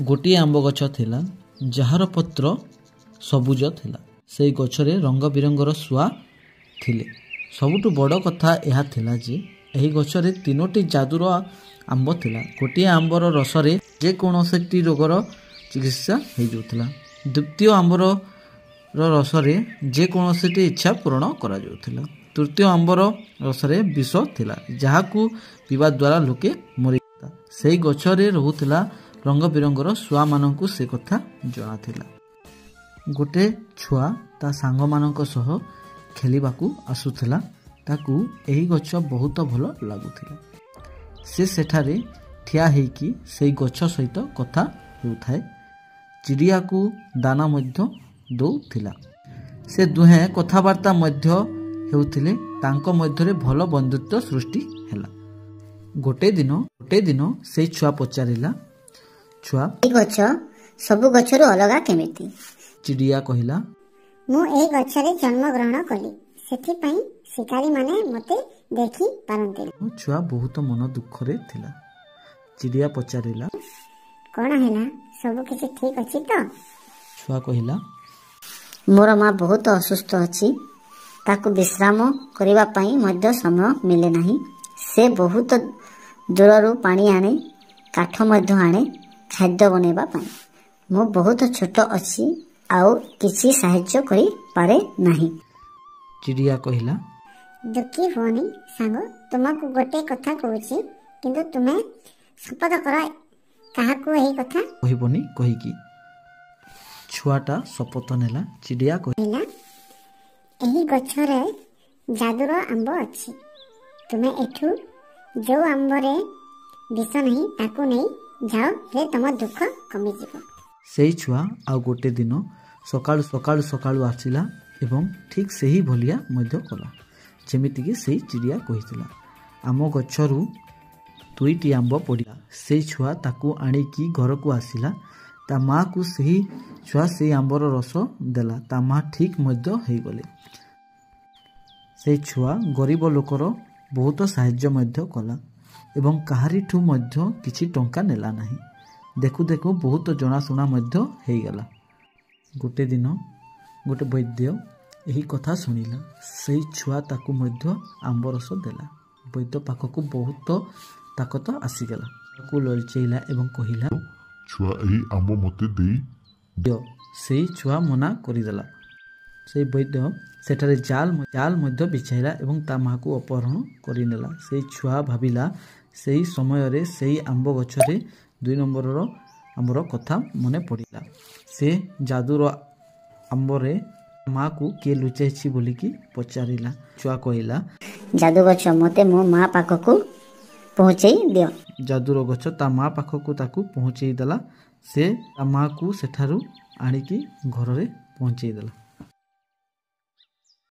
गोटे आंब गछ थिला जार पत्र सबुज थिला। से गछरे रंग बिरंगर शुआ थिले। सबुठु बड़ कथा यह थिला जे एही गछरे तीनोटी जादुर आंब थिला। गोटे आंबर रसरे जे कोनोसी रोगर चिकित्सा हो जाउथिला। द्वितीय आंबर रसरे जे कोनोसी इच्छा पूर्ण करा जाउथिला। तृतीय आंबर रसरे विष थिला जहाकू पीवा द्वारा लोके मरि जाता। सेही गछरे रहुथिला रंग बिरंगर शुआ माननकू से कथा जଣା थिला। गोटे छुआ ता सांग माननक सह खेलिबाकू आसुथिला। ताकू एही गछ बहुत भल लागुथिला। से सेठारे ठिया हेकी सेही गछ सहित कथा हेउथाय। चिड़िया को दाना मध्य दउथिला। से दुहे कथावार्ता मध्य हेउथिले। तांको मध्यरे भल बंधुत्व सृष्टि हैला। गोटे दिन से छुआ पचारिला, छुआ ए गछ सबु गछरु अलगा केमिति? चिड़िया कहिला, मु ए गछरे जन्म ग्रहण कली, सेथि पई शिकारी माने मते देखि पारंते। छुआ बहुत मन दुख रे थिला। चिड़िया पचारिला, कोन हैला? सब किछि ठीक अछि त? छुआ कहिला, मोर मां बहुत असुस्थ अछि, ताकू विश्राम करिवा पई मध्य समय मिले नाही। से बहुत दूररू पानी आने, काठ मध्य आने खाद्य बनेबा पई। मु बहुत छोट अछि आउ किछि सहाय्य करि पारे नाही। चिड़िया कहिला, दुखी होनी सांग, तुमको गोटे कथा कहूछि, किंतु तुमे शपथ कर काहाकू एही कथा कहिबनी कहिकी। छुआटा शपथ नेला। चिड़िया कहिला, एही गछरे जादुर आंब अछि। तुमे एठू जो आंबरे विष नहीं ताकू नहीं जाओ, हे तुम दुख कमी जीव। सेही छुआ आ गोटे दिन सकाळु सकाळु सकाळु आसिला एवं ठीक सेही भलिया मध्य कला जेमिति कि सेही चिड़िया कहितिला। आम गछरु दुईटी आंब पड़िला। से छुआ ताकू आनिकी घर को आसिला। ता माँ को सेही छुआ से आंबर रस देला। ता माँ ठीक मध्य हो गले। से छुआ गरीब लोकर बहुत साहाय्य मध्य कला एवं काहारिठू मध्य किछि टंका नेला नाही। देखु देखु बहुत जनाशुना मध्य हो गला। गोटे दिन गोटे वैद्य यही कथा शुणिला। से छुआ ताकू मध्य आंब रस देला। वैद्य पाखक बहुत ताकत आसीगला। ताकू ललचेइला एवं कहिला, छुआ एही आंब मते देई दियो। से छुआ मना करिदेला। से वैद्य सेठारे जाल मध्य बिछाइला एवं ता माँ को अपहरण करिनेला। से छुआ भाविला सेही समय रे सेही आंब गछरे 2 नंबरर आंबर कथा मने पड़िला। से जादुर आंबरे माँ को किए लुचाइछि बोलिकी पचारिला। छुआ कहिला, जादू गछ मते मो माँ पाखकू पहुँचई दियो। जादुर गछ ता माँ पाखकू ताकू पहुँचई देला। से ता माँ को सेठारू आनिकी घर रे पहुँचई देला।